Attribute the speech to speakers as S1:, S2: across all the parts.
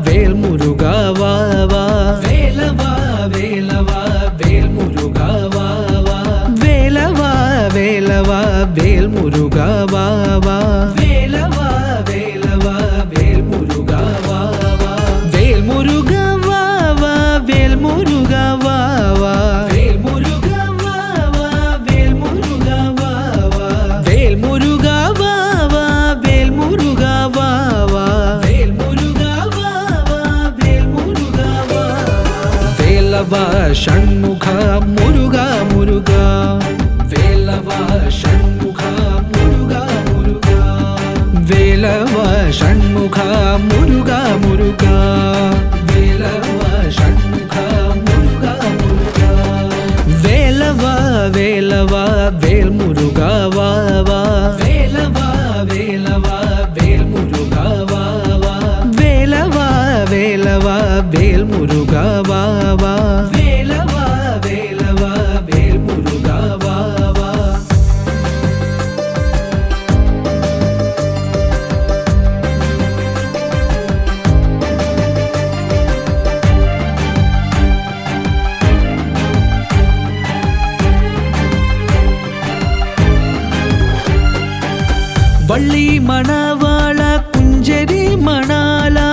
S1: வேல் முருகா வா வா வேலவா வேலவா வேல் முருகா வா வா வேலவா வேலவா வேல் முருகா வா வா வேலவா வேலவா வேல் முருகா வா வா வேல் முருகா வா வா வேல் முருகா வா வா வேல் முருகா வா வா வேல் முருகா வா வா வேல் முருகா வா வா வேல் முருகா வா வா வேல் முருகா வா வா வேல் முருகா வா வேலவா ஷண்முகா முருகா முருகா வேலவா ஷண்முகா முருகா முருகா வேலவா ஷண்முகா முருகா முருகா வேலவா ஷண்முகா முருகா முருகா வேலவா வேலவா வேல் முருகா வா வா வேலவா வேலவா வேல் முருகா வா வா வேலவா வேலவா வேல் முருகா வா வா வேலவா வேலவா வேல் முருகா வா வா வள்ளி மணவாள குஞ்சரி மணாலா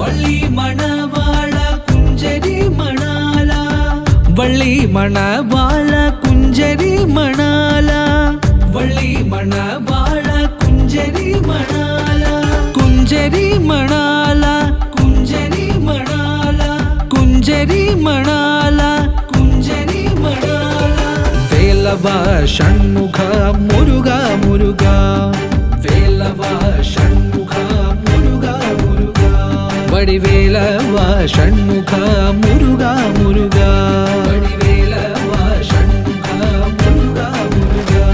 S1: வள்ளி மணவாள குஞ்சரி மணாலா வள்ளி மணவாள குஞ்சரி மணாலா வள்ளி மணவாள குஞ்சரி மணாலா குஞ்சரி மணாலா குஞ்சரி மணாலா குஞ்சரி மணாலா குஞ்சரி மணாலா வேலவா ஷண்முகா முருகா முருகா வேலவா ஷண்முகா முருகா முருகா வடிவேலவா ஷண்முகா முருகா முருகா வடிவேலவா ஷண்முகா முருகா முருகா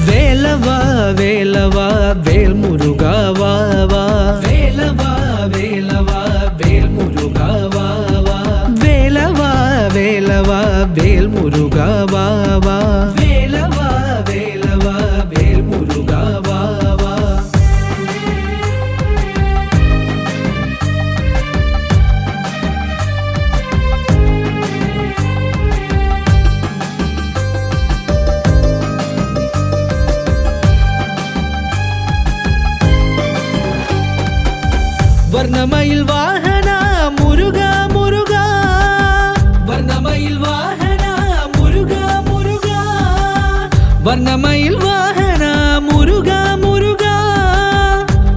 S1: வேலவா வேலவா வேல் முருகா வா வா வேலவா வேலவா வேல் முருகா வா வா வேலவா வேலவா வேல் முருகா வா வா வேலவா வேலவா வேல் முருகா வா வா வர்ணமயில் வாகனா முருகா முருகா வர்ணமயில் வாகனா முருகா முருகா வர்ணமயில் வாகனா முருகா முருகா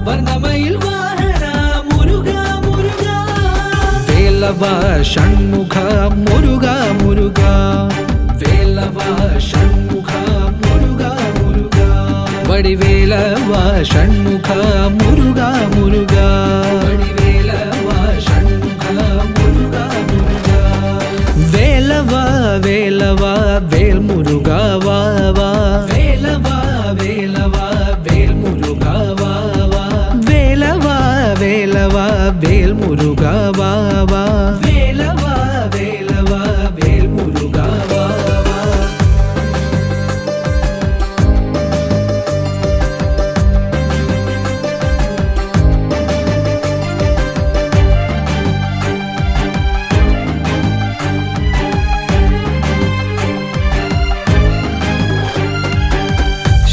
S1: வர்ணமயில் வாகனா முருகா முருகா வேலவா ஷண்முகா முருகா முருகா வேலவா ஷண்முகா முருகா முருகா வடிவேலவா ஷண்முகா முருகா முருகா வடிவேலவா ஷண்முகா முருகா முருகா வேலவா வேலவா வேல் முருகா வா வா வேலவா வேலவா வேல் முருகா வா வா வேலவா வேலவா வேல் முருகா வா வா வேலவா வேலவா வேல் முருகா வா வா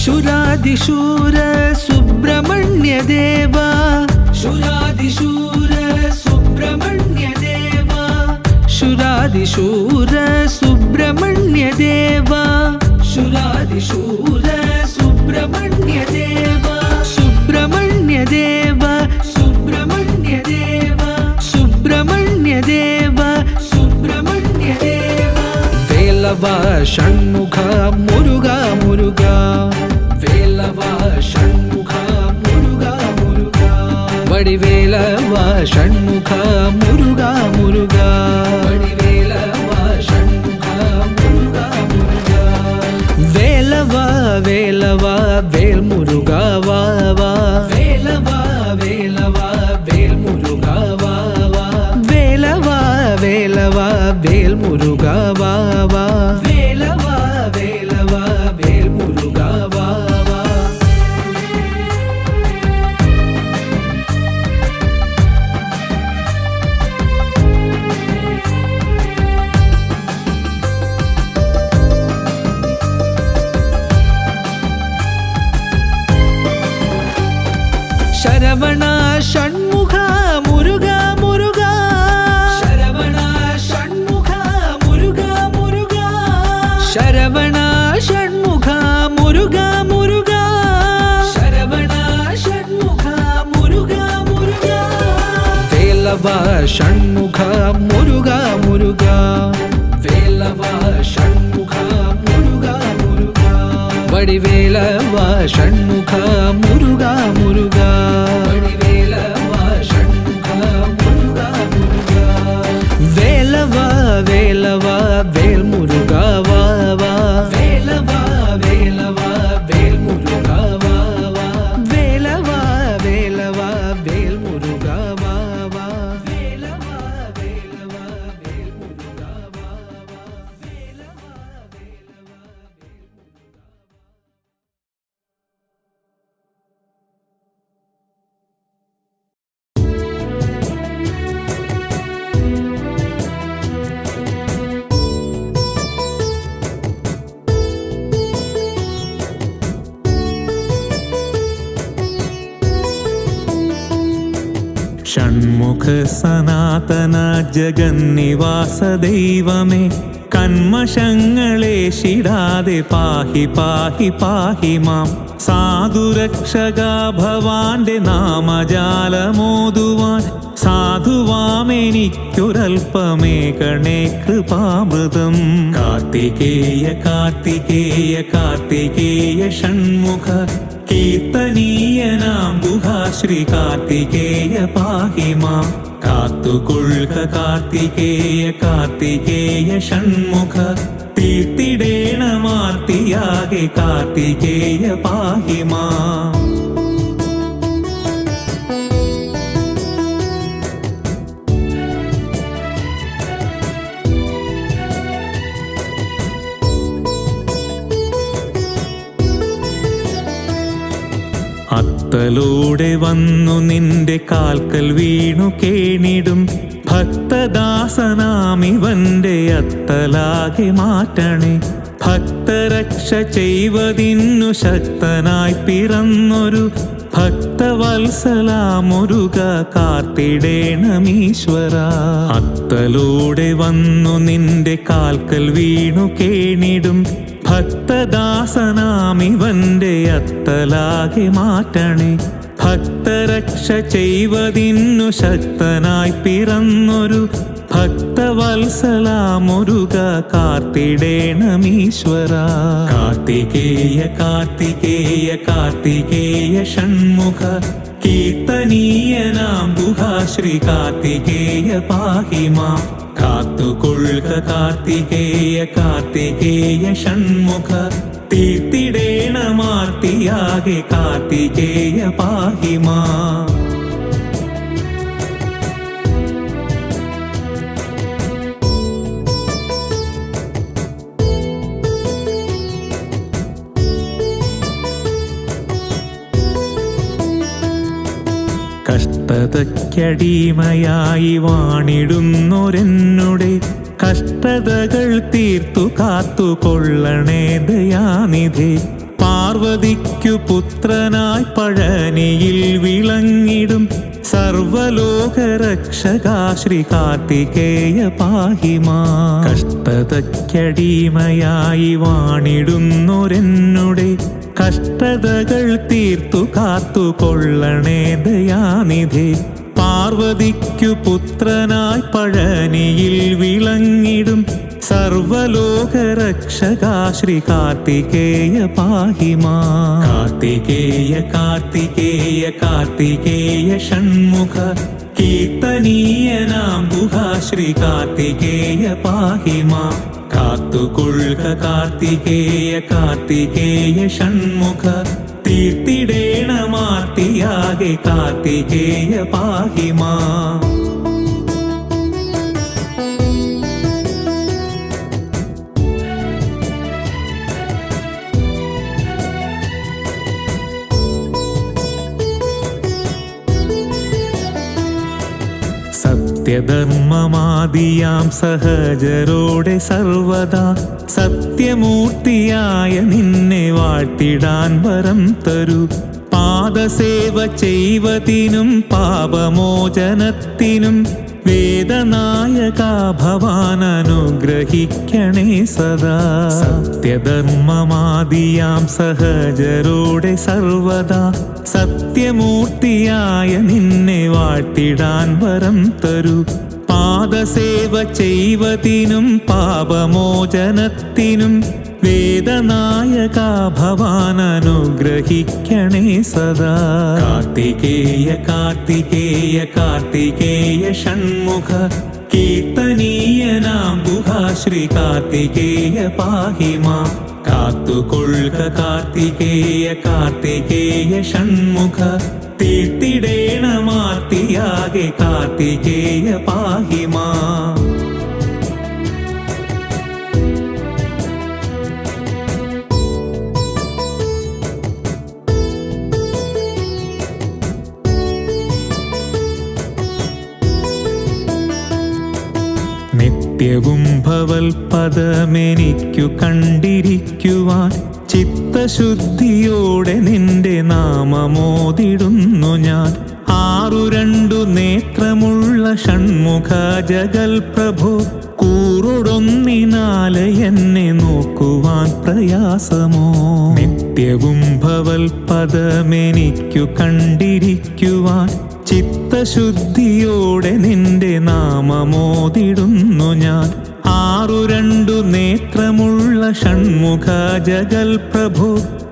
S1: ಶೂರಾದಿಶೂರ ಸುಬ್ರಹ್ಮಣ್ಯ ದೇವ ಶೂರಾದಿಶೂರ ಸುಬ್ರಹ್ಮಣ್ಯ ದೇವ ಶೂರಾದಿಶೂರ ಸುಬ್ರಹ್ಮಣ್ಯ ದೇವ ಶೂರಾದಿಶೂರ ಸುಬ್ರಹ್ಮಣ್ಯ ದೇವ ಸುಬ್ರಹ್ಮಣ್ಯ ದೇವ ಸುಬ್ರಹ್ಮಣ್ಯ ದೇವ ಸುಬ್ರಹ್ಮಣ್ಯ ದೇವ ಸುಬ್ರಹ್ಮಣ್ಯ ದೇವ வேலவா ஷண்முகா முருகா முருகா வேலவா ஷண்முகா முருகா முருகா வடிவேலவா ஷண்முகா முருகா முருகா வடிவேலவா ஷண்முகா முருகா முருகா வேலவா வேலவா வேல் முருகா வா வா வேலவா வேலவா வேல் முருகா வா வா வேலவா வேலவா வேல் முருகா வா வா வேலவா வேலவா வேல் முருகா வா வா വേലവ ഷൺമുഖ മുരുക മുരുക വേലവ ഷൺമുഖ മുരുക മുരുക വടിവേലവ ഷൺമുഖ മുരുക മുരുക വടിവേലവ ഷൺമുഖ മുരുക മുരുക വേലവ വേലവ വേൽ മുരുക വാ വാ വേലവ വേലവ വേൽ മുരുക വാ വാ വേലവ വേലവ വേൽ മുരുക വാ വാ വേലവ വേലവ വേൽ മുരുക വാ വാ വേലവ വേലവ വേൽ മുരുക
S2: ഷൺമുഖ സനാതന ജഗന്നിവാസ ദൈവമേ കന്മഷങ്ങളെ ശിടാതെ പാഹി പാഹി പാഹി മാം സാധുരക്ഷക ഭവാന്റെ നാമജാലമോതുവാൻ സാധുവാമെനിക്കൊരൽപ്പമേകണേ കൃപാമൃതം കാർത്തികേയ കാർത്തികേയ കാർത്തികേയ ഷൺമുഖ കീർത്തനീയനാം ഗുഹാശ്രീ കാർത്തികേയ പാഹി മാം കാത്തുകൊള്ളുക കാർത്തികേയ കാർത്തികേയ ഷൺമുഖ തീർത്തിടേണമാർത്തിയാകെ കാർത്തികേയ പാഹി മാം അത്തലൂടെ വന്നു നിന്റെ കാൽക്കൽ വീണു കേണിടും ഭക്തദാസനാമിവന്റെ അത്തലാകെ മാറ്റണേ ഭക്തരക്ഷ ചെയ്വതിന്നു ശക്തനായി പിറന്നൊരു ഭക്തവത്സലാമുരുക കാർത്തിടേണമീശ്വര അത്തലൂടെ വന്നു നിന്റെ കാൽക്കൽ വീണു കേണിടും ഭക്തദാസനാമിവന്റെ അത്തലാകെ മാറ്റണേ ഭക്തരക്ഷ ചെയ്വതിന്നു ശക്തനായി പിറന്നൊരു ഭക്തവത്സലാമുരുക കാർത്തിടേണമീശ്വര കാർത്തികേയ കാർത്തികേയ കാർത്തികേയ ഷൺമുഖ കീർത്തനീയനാം ഗുഹാശ്രീ കാർത്തികേയ പാഹി മാം കാത്തുകൊള്ളുക കാർത്തികേയ കാർത്തികേയ ഷൺമുഖ തീർത്തിടേണമാർത്തിയാകെ കാർത്തികേയ പാഹി മാം കഷ്ടതയ്ക്കടിമയായി വാണിടുന്നൊരെന്നുടെ കഷ്ടതകൾ തീർത്തു കാത്തുകൊള്ളണേ ദയാനിധി പാർവതിക്കു പുത്രനായി പഴനിയിൽ വിളങ്ങിടും സർവലോകരക്ഷകാ ശ്രീ കാർത്തികേയ പാഹി മാം കഷ്ടതയ്ക്കടിമയായി വാണിടുന്നൊരെന്നുടെ കഷ്ടതകൾ തീർത്തു കാത്തുകൊള്ളണേ ദയാനിധി പാർവതിക്കു പുത്രനായി പഴനിയിൽ വിളങ്ങിടും സർവലോകരക്ഷകാ ശ്രീ കാർത്തികേയ പാഹി മാം കാർത്തികേയ കാർത്തികേയ കാർത്തികേയ ഷൺമുഖ കീർത്തനീയനാം ഗുഹാശ്രീ കാർത്തികേയ പാഹി മാം കാത്തുകൊള്ളുക കാർത്തികേയ കാർത്തികേയ ഷൺമുഖ തീർത്തിടേണമാർത്തിയാകെ കാർത്തികേയ പാഹി മാം സത്യധർമ്മമാദിയാം സഹജരോടെ സർവദാ സത്യമൂർത്തിയായ നിന്നെ വാഴ്ത്തിടാൻ വരം തരൂ പാദസേവ ചെയ്വതിനും പാപമോചനത്തിനും വേദനായക ഭവാൻ അനുഗ്രഹിക്കണേ സദാ. സത്യധർമ്മമാദിയാം സഹജരോടെ സർവദാ സത്യമൂർത്തിയായ നിന്നെ വാഴ്ത്തിടാൻ വരം തരൂ. പാദസേവ ചെയ്വതിനും പാപമോചനത്തിനും വേദനായക ഭവാൻ അനുഗ്രഹിക്കണേ സദാ. കാർത്തികേയ കാർത്തികേയ കാർത്തികേയ ഷൺമുഖ കീർത്തനീയനാം ഗുഹാ ശ്രീ കാർത്തികേയ പാഹി മാം. കാത്തുകൊള്ളുക കാർത്തികേയ കാർത്തികേയ ഷൺമുഖ തീർത്തിടേണമാർത്തിയാകെ കാർത്തികേയ പാഹി മാം. നിത്യവും ഭവൽ പദമെനിക്കു കണ്ടിരിക്കുവാൻ ചിത്തശുദ്ധിയോടെ നിന്റെ നാമമോദിടുന്നു ഞാൻ. 6 നേത്രമുള്ള ഷൺമുഖ ജഗൽ പ്രഭു കൂറുടൊന്നിനാല് എന്നെ നോക്കുവാൻ പ്രയാസമോ. നിത്യവും ഭവൽ പദമെനിക്കു കണ്ടിരിക്കുവാൻ ചിത്തശുദ്ധിയോടെ നിന്റെ നാമമോദിടുന്നു ഞാൻ. 6 നേത്രമുള്ള ഷൺമുഖ ജഗൽ പ്രഭു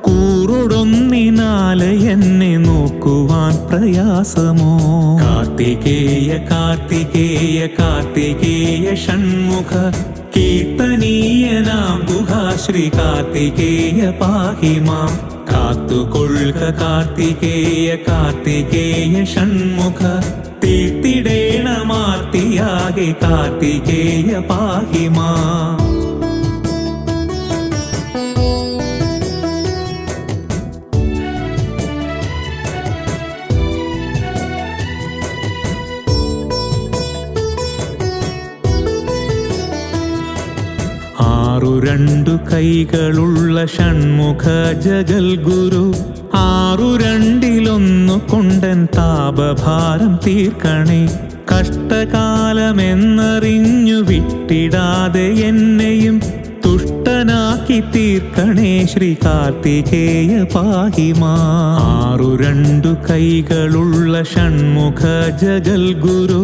S2: കൂറുടൊന്നിനാല് എന്നെ നോക്കുവാൻ പ്രയാസമോ. കാർത്തികേയ കാർത്തികേയ കാർത്തികേയ ഷൺമുഖ കീർത്തനീയനാം ഗുഹാ ശ്രീ കാർത്തികേയ പാഹി മാം. കാത്തുകൊള്ളുക കാർത്തികേയ കാർത്തികേയ ഷൺമുഖ തീർത്തിടേണമാർത്തിയാകെ കാർത്തികേയ പാഹി മാം. കൈകളുള്ള ഷൺമുഖ ജഗൽ ഗുരു 6 കൊണ്ടൻ താപഭാരം തീർക്കണേ. കഷ്ടകാലമെന്നറിഞ്ഞു വിട്ടിടാതെ എന്നെയും തുഷ്ടനാക്കി തീർക്കണേ ശ്രീ കാർത്തികേയ പാഹി മാം. 6 കൈകളുള്ള ഷൺമുഖ ജഗൽ ഗുരു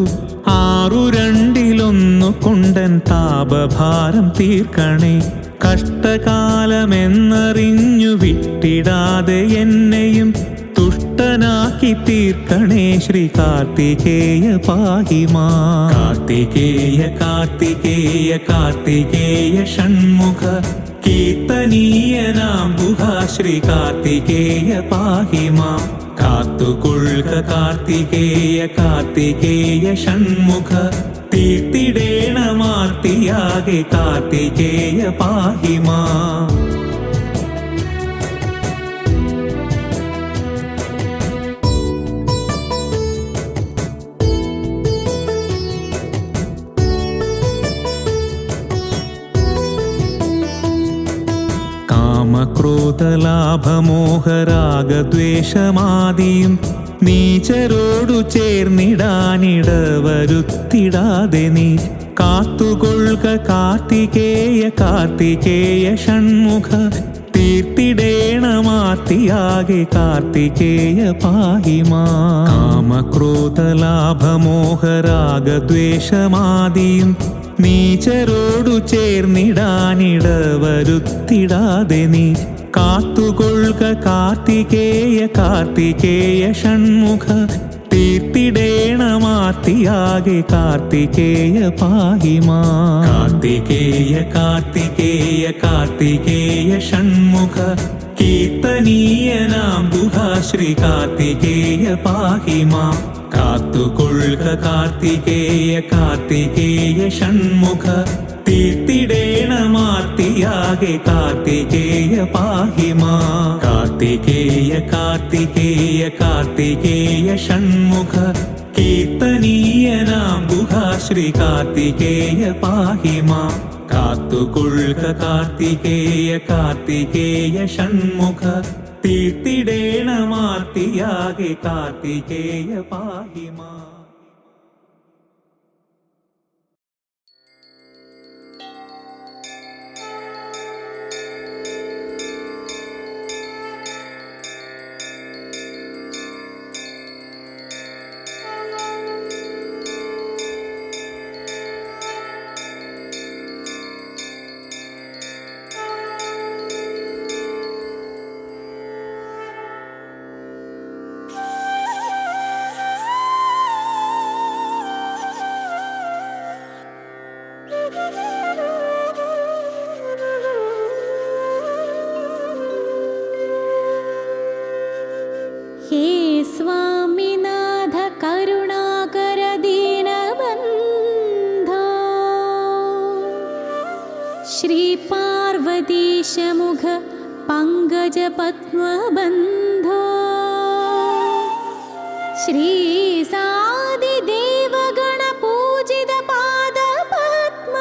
S2: 6 കൊണ്ടൻ താപഭാരം തീർക്കണേ. കഷ്ടകാലമെന്നറിഞ്ഞു വിട്ടിടാതെ എന്നെയും തുഷ്ടനാക്കി തീർക്കണേ ശ്രീ കാർത്തികേയ പാഹി മാം. കാർത്തികേയ കാർത്തികേയ കാർത്തികേയ ഷൺമുഖ കീർത്തനീയനാം ഗുഹാ ശ്രീ കാർത്തികേയ പാഹി മാം. കാത്തുകൊള്ളുക കാർത്തികേയ കാർത്തികേയ ഷൺമുഖ തീർത്തിടേണമാർത്തിയാകെ കാർത്തികേയ പാഹി മാം. കാമക്രോധലാഭമോഹരാഗദ്വേഷമാദിയും നീചരോടു ചേർന്നിടാനിടവരുത്തിടാതെ നീ കാത്തുകൊള്ളുക കാർത്തികേയ കാർത്തികേയ ഷൺമുഖ തീർത്തിടേണമാർത്തിയാകെ കാർത്തികേയ പാഹി മാം. കാമക്രോധലാഭമോഹരാഗദ്വേഷമാദിയും നീചരോടു ചേർന്നിടാനിടവരുത്തിടാതെ നീ കാത്തുകൊള്ളുക കാർത്തികേയ കാർത്തികേയ ഷൺമുഖ തീർത്തിടേണമാർത്തിയാകെ കാർത്തികേയ പാഹി മാം. കാർത്തികേയ കാർത്തികേയ കാർത്തികേയ ഷൺമുഖ കീർത്തനീയനാം ഗുഹാ ശ്രീ കാർത്തികേയ പാഹി മാം. കാത്തുകൊള്ളുക കാർത്തികേയ കാർത്തികേയ ഷൺമുഖ തീർത്തിടേണമാർത്തിയാകെ കാർത്തികേയ പാഹി മാം. കാർത്തികേയ കാർത്തികേയ കാർത്തികേയ ഷൺമുഖ കീർത്തനീയനാം ഗുഹാ ശ്രീ കാർത്തികേയ പാഹി മാം. കാത്തുകൊള്ളുക കാർത്തികേയ കാർത്തികേയ ഷൺമുഖ തീർത്തിടേണമാർത്തിയാകെ കാർത്തികേയ പാഹി മാം.
S3: हे स्वामिनाथ करुणाकर दीनबन्धो श्री पार्वतीश मुख पंकज पद्मबन्धो श्री सादिदेव गण पूजित पाद पद्म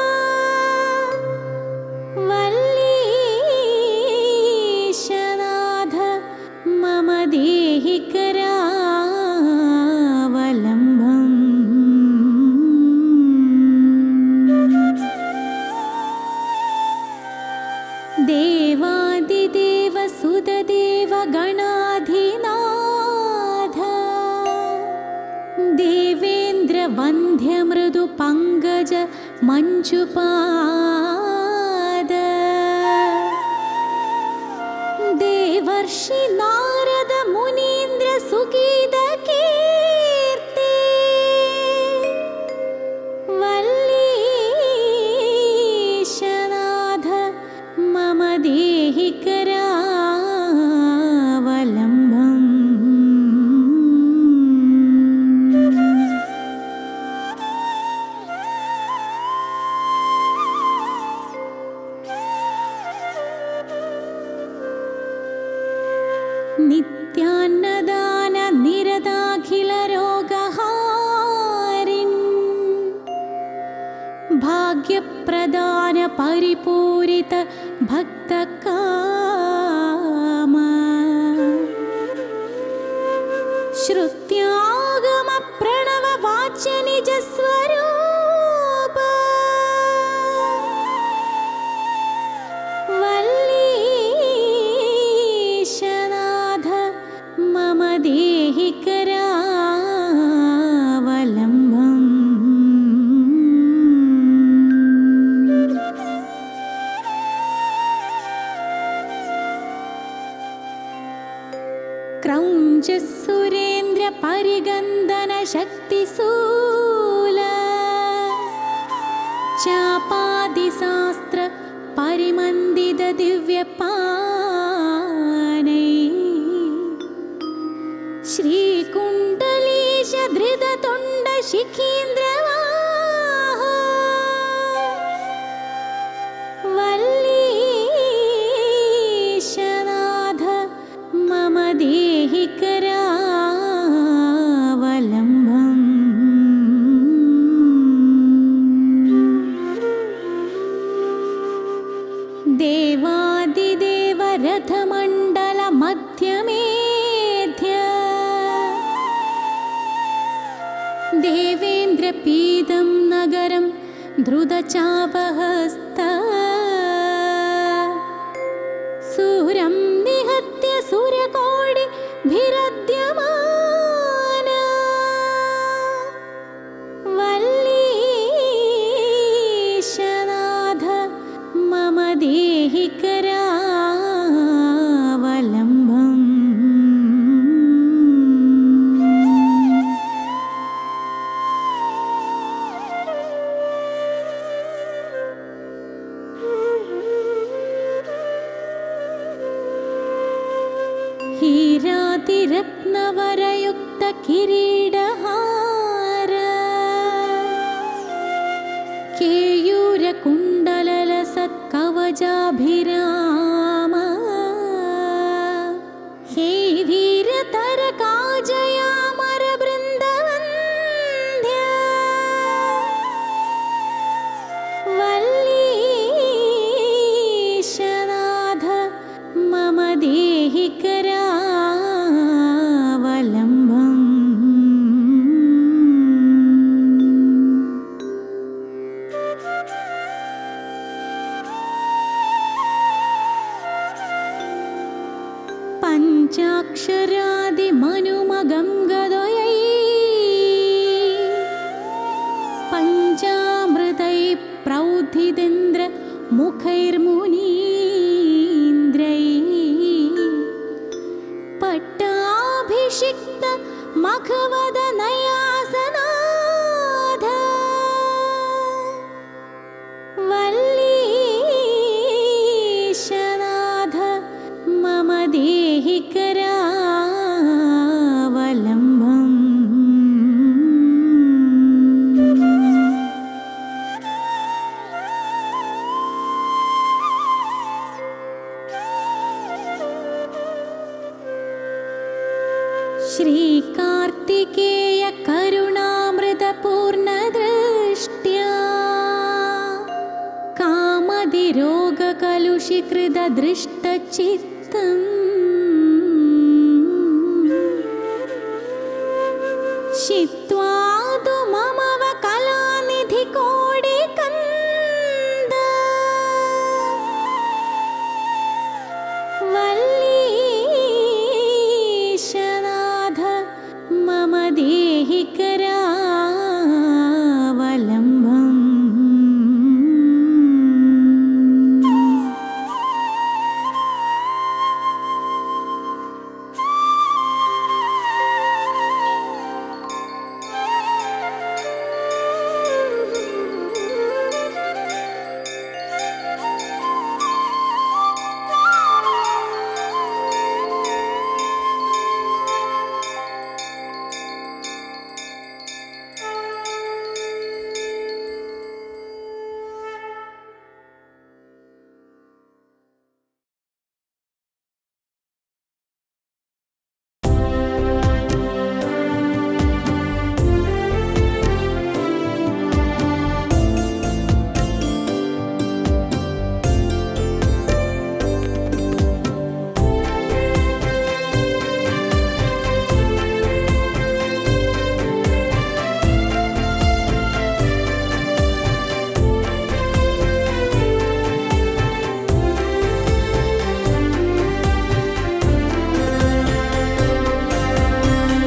S3: वल्लीशनाथ मम देहि करावलम्बम् देवादिदेव सुतदेव गणाधिनाथ देवेन्द्र वन्द्य मृदु पंकज मंजुपाद देवर्षि नारद मुनीन्द्र सुगीत कीर्ति वल्लीशनाथ मम देहि करावलम्बम् नित्यान्नदान निरताखिल रोगहारिन् भाग्यप्रदान परिपूरित भक्तकाम श्रुत्यागम प्रणव वाच्य निज स्वरूप वल्लीशनाथ मम देहि करावलम्बम् क्रौञ्च सुरेन्द्र परिगन्दन शक्तिशूल चापादिशास्त्र परिमन्दित दिव्यपानै श्रीकुण्डलीश धृततुण्ड शिखीन्द्रवाहो वल्लीशनाथ मम देहि करावलम्बम् देवादिदेव रथमण्डल मध्यमेध्य देवेन्द्रपीदं नगरं धृतचापहस्त सूरं निहत्य सूर्यकोटिभिरद्यमान वल्लीशनाथ मम देहि करावलम्बम् हीरातिरत्नवरयुक्त किरीटहार केयूरकुण्डललसत्कवचाभिराम हे वीरतरकाजयामर बृन्दवन्द्य वल्लीशनाथ मम देहि करावलम्बम् पञ्चाक्षरादिमनुमगं गदयै पञ्चामृतै प्रौद्धितेन्द्र मुखैर्मुनीन्द्रै पट्टाभिषिक्त मखवदनयासनाथ श्रीकार्तिकेय करुणामृतपूर्णदृष्ट्या कामदिरोगकलुषीकृतदृष्टचित्तम् चित्वा तु ममव कलानिधिकोटिकन्द वल्लीशनाथ मम देहि करावलम्बम्।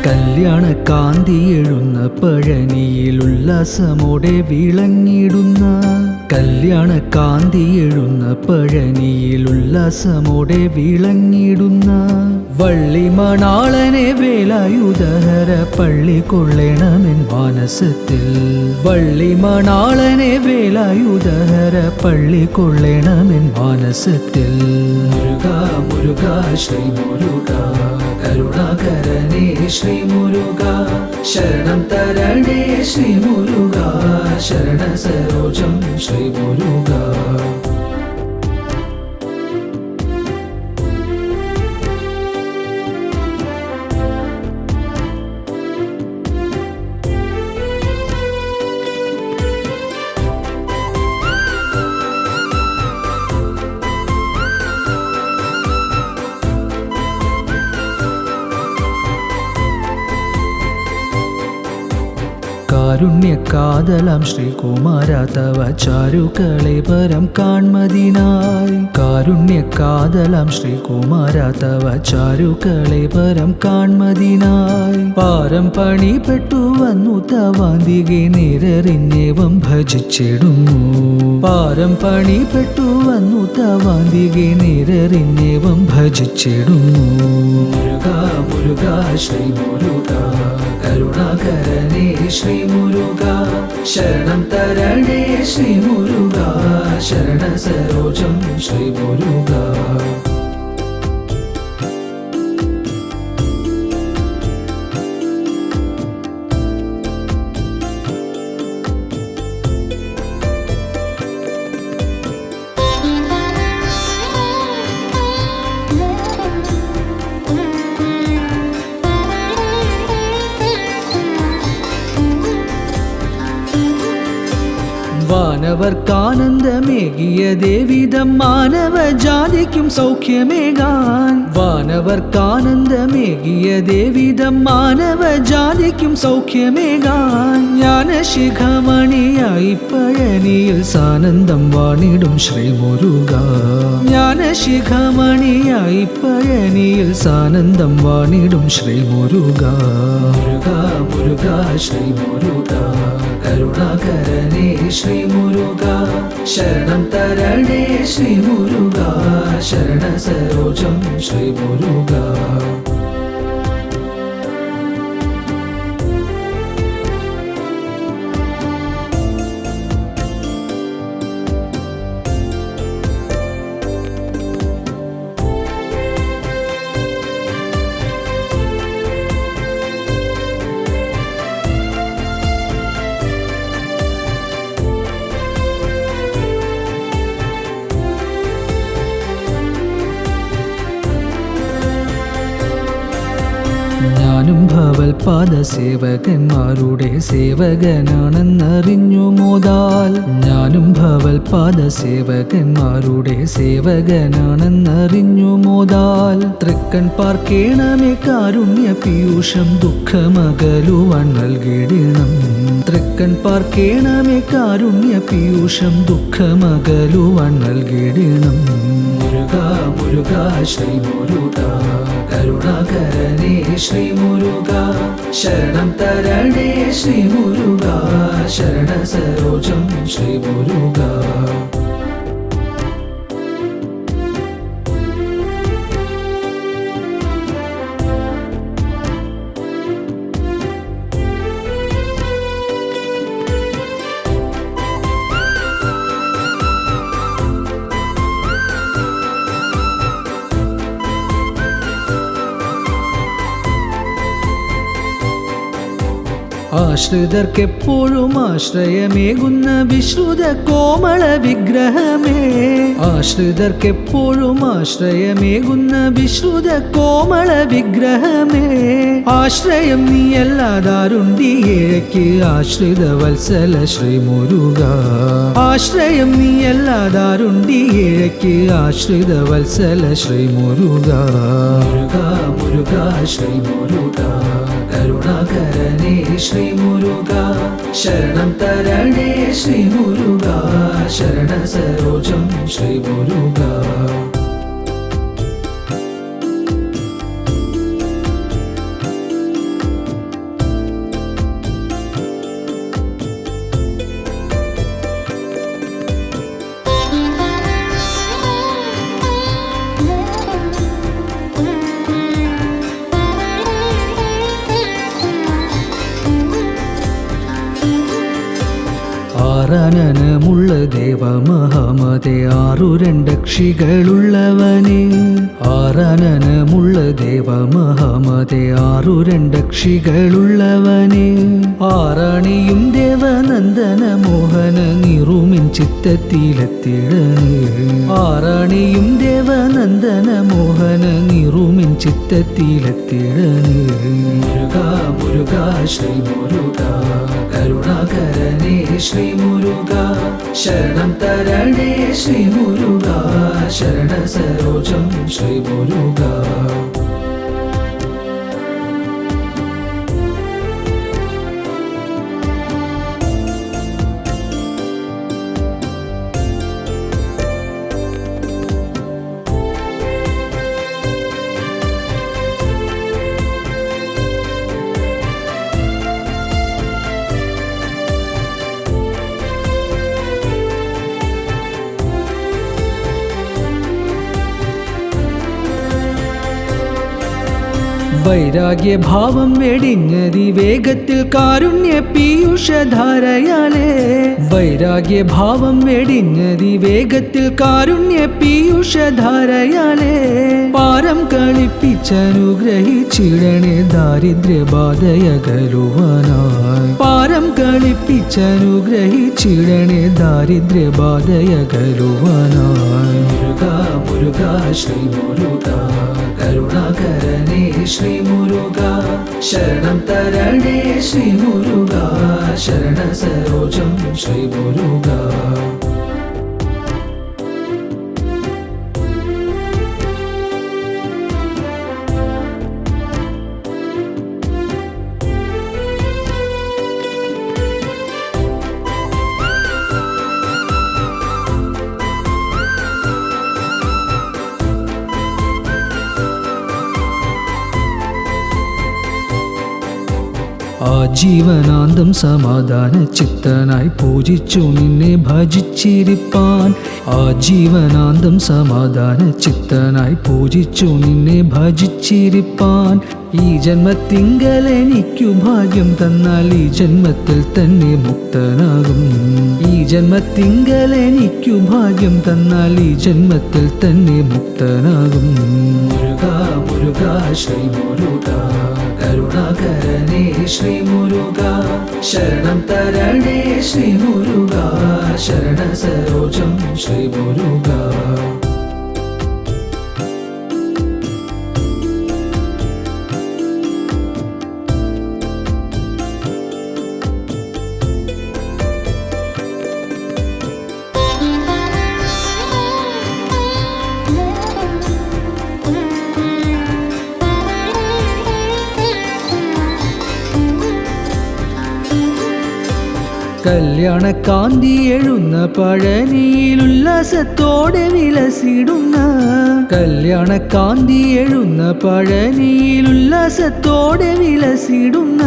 S1: കല്യാണ കാന്തി എഴുന്ന പഴനിയിൽ ഉല്ലാസമോടെ വിളങ്ങിടുന്ന കല്യാണ കാന്തി എഴുന്ന പഴനിയിൽ ഉല്ലാസമോടെ വിളങ്ങിടുന്ന വള്ളിമണാളനെ വേലായുധഹര പള്ളി കൊള്ളണമെൻ മാനസത്തിൽ വള്ളിമണാളനെ വേലായുധഹര പള്ളി കൊള്ളണമെൻ മാനസത്തിൽ മുരുകാ മുരുകാ ശ്രീ മുരുകാ കരുണാകരനേ ശ്രീ മുരുകാ ശരണം തരണേ ശ്രീ മുരുകാ ശരണ സരോജം ശ്രീ മുരുകാ. കാരുണ്യകാതലാം ശ്രീകുമാര തവ ചാരുകളേപരം കാൺമതിനായി കാരുണ്യകാതലാം ശ്രീകുമാര തവ ചാരുകളേപരം കാൺമതിനായി പാരം പണിപ്പെട്ടു വന്നു തവാന്തികെ നേരറിഞ്ഞേവം ഭജിച്ചിടുന്നു പാരം പണിപ്പെട്ടു വന്നു തവാന്തികെ നേരറിഞ്ഞേവം ഭജിച്ചിടുന്നു മുരുകാ മുരുകാ ശ്രീ മുരുകാ കരുണാകരനേ ശ്രീ മുരുകാ ശരണം തരണേ ശ്രീ മുരുകാ ശരണ സരോജം ശ്രീ മുരുകാ. വാനവർക്കാനന്ദമേകിയ ദേവിതം മാനവജാതിക്കും സൗഖ്യമേകാൻ വാനവർക്കാനന്ദമേകിയ ദേവിതം മാനവജാതിക്കും സൗഖ്യമേകാൻ ജ്ഞാനശിഖമണിയായി പഴനിയിൽ സാനന്ദം വാണിടും ശ്രീ മുരുകാ ജ്ഞാനശിഖമണിയായി പഴനിയിൽ സാനന്ദം വാണിടും ശ്രീ മുരുകാ മുരുകാ മുരുകാ ശ്രീ മുരുകാ കരുണാകരനേ ശ്രീ മുരുകാ ശരണം തരണേ ശ്രീ മുരുകാ ശരണ സരോജം ശ്രീ മുരുകാ. ഞാനും ഭവൽപാദ സേവകന്മാരുടെ സേവകനാണെന്നറിഞ്ഞു മോദാൽ ഞാനും ഭവൽപാദ സേവകന്മാരുടെ സേവകനാണെന്നറിഞ്ഞു മോദാൽ തൃക്കൺ പാർക്കേണമേ കാരുണ്യ പീയൂഷം ദുഃഖമകലുവാൻ നൽകിയിടണം തൃക്കൺ പാർക്കേണമേ കാരുണ്യ പീയൂഷം ദുഃഖമകലുവാൻ നൽകിയിടണം മുരുക മുരുക ശ്രീ മുരുക കരുണാകരനേ ശ്രീ മുരുക ശരണം തരണേ ശ്രീ മുരുക ശരണ സരോജം ശ്രീ മുരുക ആശ്രിതർക്കെപ്പോഴും ആശ്രയമേകുന്ന വിശ്രുത കോമള വിഗ്രഹമേ ആശ്രിതർക്കെപ്പോഴും ആശ്രയമേകുന്ന വിശ്രുത കോമള വിഗ്രഹമേ ആശ്രയം നീയല്ലാതാരുണ്ടി ഏഴയ്ക്ക് ആശ്രിത വത്സല ശ്രീ മുരുക ആശ്രയം നീയല്ലാതാരുണ്ടി ഏഴയ്ക്ക് ആശ്രിത വത്സല ശ്രീ മുരുക മുരുക മുരുക ശ്രീ മുരുക കരുണാകരനേ ശ്രീ മുരുക ശരണം തരണേ ശ്രീ മുരുക ശരണ സരോജം ശ്രീ മുരുക ആറാനനമുള്ള ദേവമഹാമതേ ആറു രണ്ടക്ഷികളുള്ളവനെ ആറാനനമുള്ള ദേവമഹാമതേ ആറു രണ്ടക്ഷികളുള്ളവനെ ആറാണിയും ദേവനന്ദന മോഹന നിറുമിൻ ചിത്തത്തിലെത്തിടണേ ആറാണിയും ദേവനന്ദന മോഹന നിറുമിൻ ചിത്തത്തിലെത്തിടണേ മുരുക മുരുക ശ്രീ മുരുക കരുണാകരനേ ശ്രീ മുരുക ശരണം തരണേ ശ്രീ മുരുക ശരണ സരോജം ശ്രീ മുരുക വൈരാഗ്യഭാവം വെടിഞ്ഞതി വേഗത്തിൽ കാരുണ്യ പീയൂഷധാരയാലേ വൈരാഗ്യഭാവം വെടിഞ്ഞതി വേഗത്തിൽ കാരുണ്യ പീയൂഷധാരയാലേ പാരം കളിപ്പിച്ചനുഗ്രഹിച്ചിടണേ ദാരിദ്ര്യബാധയകലുവാനായി പാരം കളിപ്പിച്ചനുഗ്രഹിച്ചിടണേ ദാരിദ്ര്യബാധയകലുവാനായി മുരുക മുരുക ശ്രീ മുരുക കരുണാകരനേ ശ്രീ മുരുക ശരണം തരണേ ശ്രീ മുരുക ശരണ സരോജം ശ്രീ മുരുക ആജീവനാന്തം സമാധാന ചിത്തനായി പൂജിച്ചു നിന്നെ ഭജിച്ചിരിപ്പാൻ ആജീവനാന്തം സമാധാന ചിത്തനായി പൂജിച്ചു നിന്നെ ഭജിച്ചിരിപ്പാൻ ഈ ജന്മത്തിങ്കൽ എനിക്കു ഭാഗ്യം തന്നാൽ ഈ ജന്മത്തിൽ തന്നെ മുക്തനാകും ഈ ജന്മത്തിങ്കൽ എനിക്കു ഭാഗ്യം തന്നാൽ ഈ ജന്മത്തിൽ തന്നെ മുക്തനാകും മുരുക മുരുക ശ്രീ മുരുക കരുണാകരനേ ശ്രീ മുരുക ശരണം തരണേ ശ്രീ മുരുക ശരണ സരോജം ശ്രീ മുരുക കല്യാണക്കാന്തി എഴുന്ന പഴനിയിൽ ഉല്ലാസത്തോടെ വിലസിടുന്ന കല്യാണക്കാന്തി എഴുന്ന പഴനിയിൽ ഉല്ലാസത്തോടെ വിലസിടുന്ന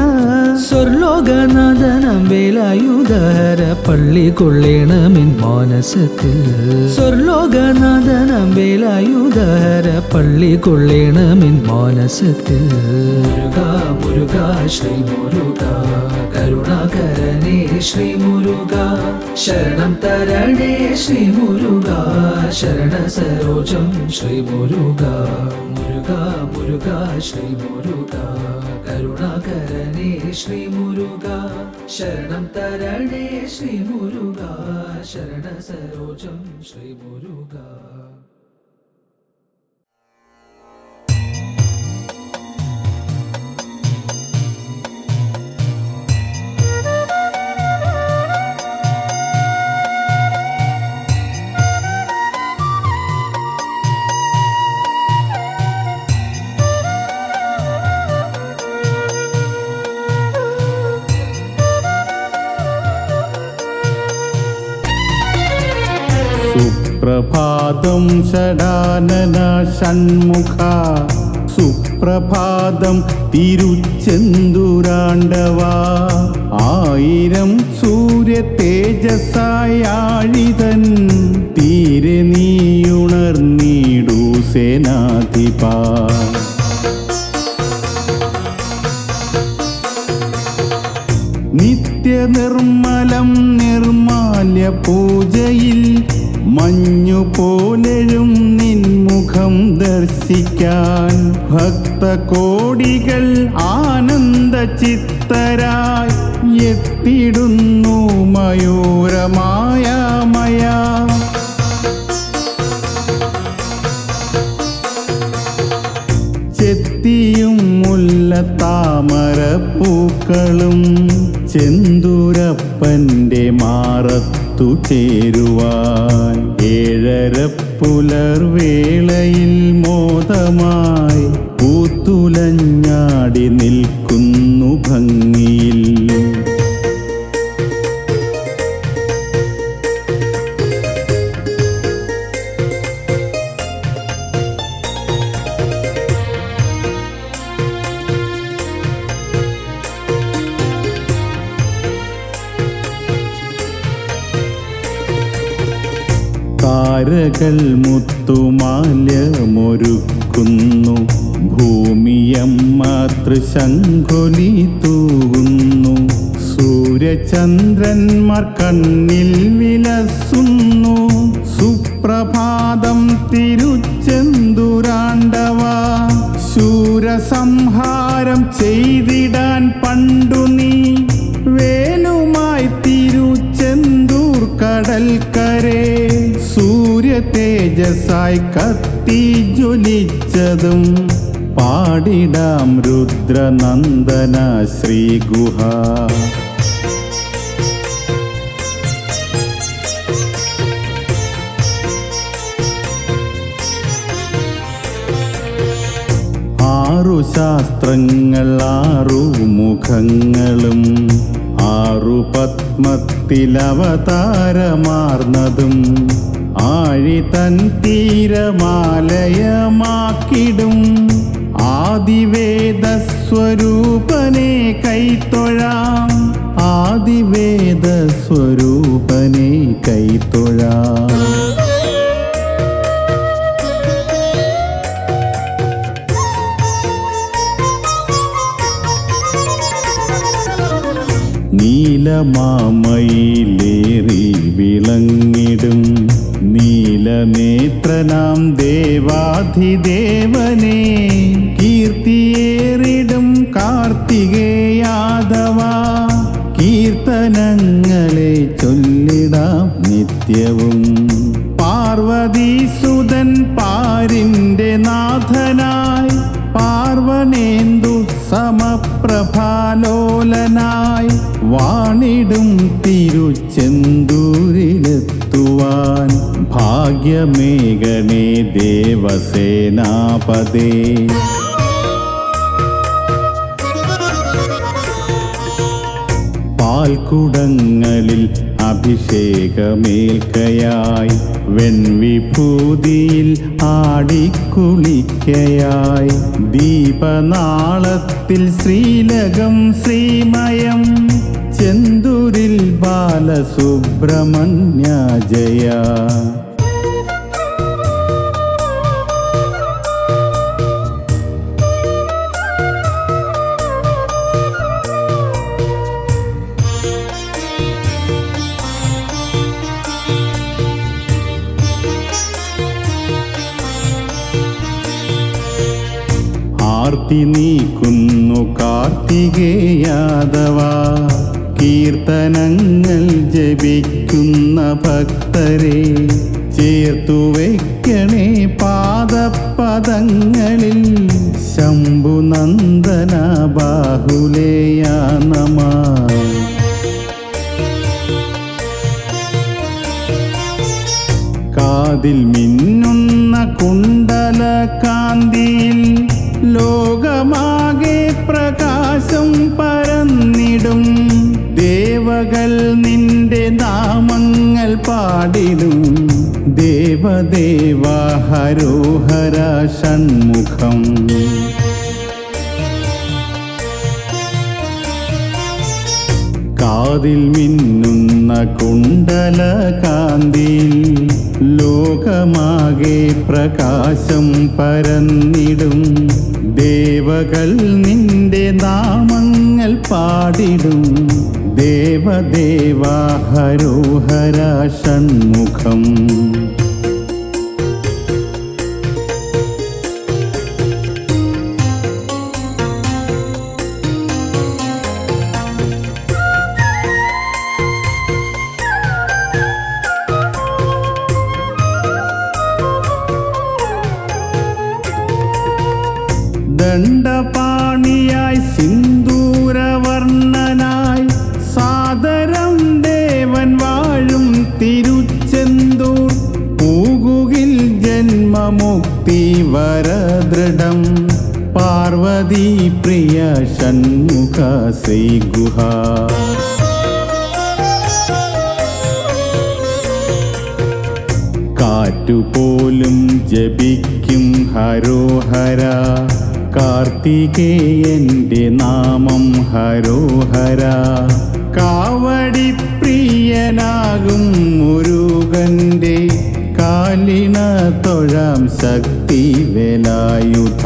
S1: സ്വർലോകനാഥനം വേലായുധര പള്ളി കൊള്ളേണമെൻ മാനസത്തിൽ സ്വർലോകനാഥനം വേലായുധര പള്ളി കൊള്ളേണമെൻ മാനസത്തിൽ മുരുകാ മുരുകാ ശ്രീ മുരുകാ കരുണാകരനേ ശ്രീ മുരുകാ ശരണം തരണേ ശ്രീ മുരുകാ ശരണ സരോജം ശ്രീ മുരുകാ മുരുകാ മുരുകാ ശ്രീ മുരുകാ കരുണാകരനേ ശ്രീ മുരുകാ ശരണം തരണേ ശ്രീ മുരുകാ ശരണ സരോജം ശ്രീ മുരുകാ.
S4: സുപ്രഭാതം ഷടാനന ഷൺമുഖ സുപ്രഭാതം തിരുച്ചെന്തുരാണ്ടവ ആയിരം സൂര്യ തേജസായാഴിതൻ തീരെ നീയുണർന്നീടു സേനാധിപ നിത്യനിർമ്മലം നിർമാല്യ പൂജയിൽ മഞ്ഞു പോലെഴും നിൻമുഖം ദർശിക്കാൻ ഭക്തകോടികൾ ആനന്ദ ചിത്തരായി എത്തിടുന്നു മയൂരമായ മയ ചെത്തിയും മുല്ലത്താമരപ്പൂക്കളും ചെന്തുരപ്പൻ്റെ മാറത്തു ചേരുവാൻ ഏഴര പുലർവേളയിൽ മോദമായി പൂത്തുലഞ്ഞാടി നിൽക്കുന്നു ഭംഗിയിൽ. താരകൾ മുത്തുമാല്യമൊരുക്കുന്നു ഭൂമിയമ്മ തൃശങ്കൊലി തൂകുന്നു സൂര്യചന്ദ്രന്മാർ കണ്ണിൽ വിലസുന്നു സുപ്രഭാതം തിരുച്ചെന്തുരാണ്ടവ ശൂരസംഹാരം ചെയ്തിടാൻ പണ്ടു നീ വേലുമായി തിരുച്ചെന്തൂർ കടൽക്കരെ സൂര്യ തേജസായി കത്തി ജ്വലിച്ചതും പാടിടാം രുദ്രനന്ദന ശ്രീഗുഹ. ആറു ശാസ്ത്രങ്ങൾ ആറു മുഖങ്ങളും ആറു പത്മത്തിലവതാരമാർന്നതും ആഴി തൻ തീരമാലയമാക്കിടും ആദിവേദസ്വരൂപനെ കൈത്തൊഴാം ആദിവേദസ്വരൂപനെ കൈത്തൊഴാം. നീലമാമയിലേറി വിളങ്ങിടും നീലനേത്രനാം ദേവാധിദേവനെ കീർത്തിയേറിടും കാർത്തികേയാദവ കീർത്തനങ്ങളെ ചൊല്ലിടാം നിത്യവും. പാർവതീസുതൻ പാരിൻ്റെ നാഥനായി പാർവണേന്ദു സമപ്രഭാലോലനായി വാണിടും തിരുച്ചെന്തൂരിലെത്തുവാൻ ഭാഗ്യമേഘനേ ദേവസേനാപദേ. പാൽക്കുടങ്ങളിൽ അഭിഷേകമേൽക്കയായി വെൺവിഭൂതിയിൽ ആടിക്കുളിക്കയായി ദീപനാളത്തിൽ ശ്രീലകം ശ്രീമയം ചെന്തുരിൽ ബാലസുബ്രഹ്മണ്യ ജയ. ആർത്തി നീക്കുന്നു കാർത്തികേയാദവ കീർത്തനങ്ങൾ ജപിക്കുന്ന ഭക്തരെ ചേർത്തു വയ്ക്കണേ പാദപദങ്ങളിൽ ശംഭുനന്ദന ബാഹുലേയ നമഃ. കാതിൽ മിന്നുന്ന കുണ്ടല കാന്തിയിൽ ലോകമാകെ പ്രകാശം പരന്നിടും ദേവകൾ നിന്റെ നാമങ്ങൾ പാടിടും ദേവദേവ ഹരോഹര ഷൺമുഖം. കാതിൽ മിന്നുന്ന കുണ്ടല കാന്തിയിൽ ലോകമാകെ പ്രകാശം പരന്നിടും ദേവകൾ നിന്റെ നാമങ്ങൾ പാടിടും ദേവദേവ ഹരോഹര ഷൺമുഖം. ദണ്ഡപാണിയായി സിന്ദൂരവർണ്ണനായി സാദരം ദേവൻ വാഴും തിരുച്ചെന്തൂർ പൂകുകിൽ ജന്മമുക്തി വരദൃഢം പാർവതി പ്രിയ ഷൺമുഖ ശ്രീഗുഹ. കാറ്റുപോലും ജപിക്കും ഹരോഹര കാർത്തികേയന്റെ നാമം ഹരോഹര. കാവടി പ്രിയനാകും മുരുകന്റെ കാലിണ തൊഴാം ശക്തി വേലായുധ.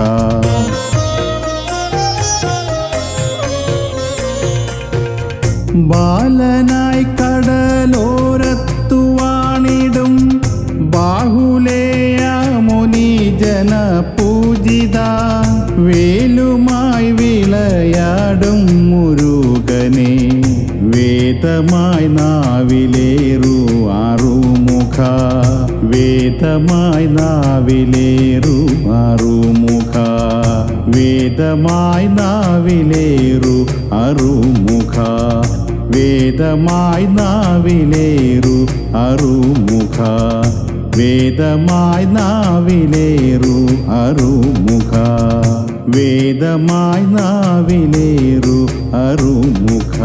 S4: ബാലനായി കടലോരത്തുവാണിടും ബാഹുലേയ മുനിജന പൂജിത വേലുമായി വിളയാടും മുരുകനെ വേദമായി നാവിലേറു ആറുമുഖ വേദമായി നാവിലേറു ആറുമുഖ വേദമായി നാവിലേറു അറുമുഖ വേദമായി നാവിലേറു അറുമുഖ വേദമായി നാവിലേറു അറുമുഖ വേദമായി നാവിലേറു അറുമുഖ.